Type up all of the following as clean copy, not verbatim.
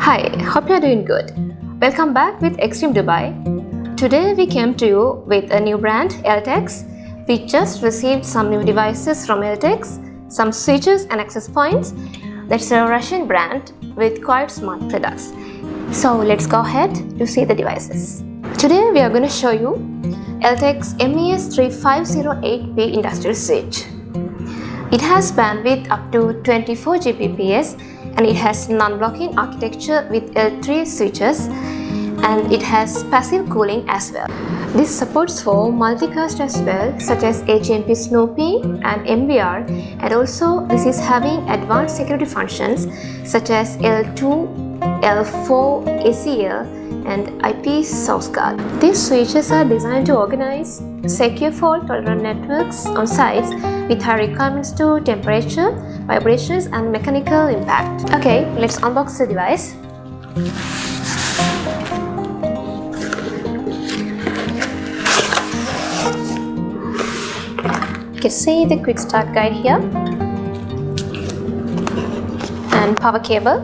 Hi, hope you're doing good. Welcome back with XTREAM Dubai. Today we came to you with a new brand, Eltex. We just received some new devices from Eltex, some switches and access points. That's a Russian brand with quite smart products. So let's go ahead to see the devices. Today we are going to show you Eltex MES3508P industrial switch. It has bandwidth up to 24 Gbps and it has non-blocking architecture with L3 switches, and it has passive cooling as well. This supports for multicast as well, such as HMP snooping and MBR, and also this is having advanced security functions such as L2, L4, ACL and IP source guard. These switches are designed to organize secure fault-tolerant networks on sites with high requirements to temperature, vibrations and mechanical impact. Okay, let's unbox the device. You can see the quick start guide here and power cable.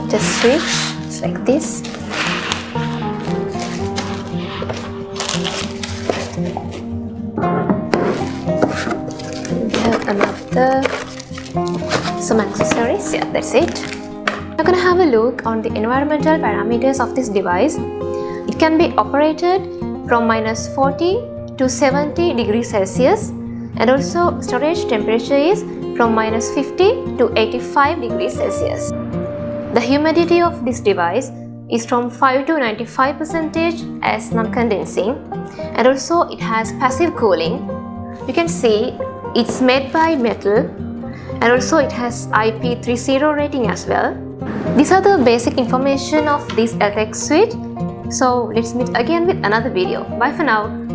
The switch is like this. We have some accessories. Yeah, that's it. We're gonna have a look on the environmental parameters of this device. It can be operated from -40 to 70 degrees Celsius, and also storage temperature is from -50 to 85 degrees Celsius. The humidity of this device is from 5 to 95% as non-condensing, and also it has passive cooling. You can see it's made by metal, and also it has IP30 rating as well. These are the basic information of this Eltex switch. So let's meet again with another video. Bye for now.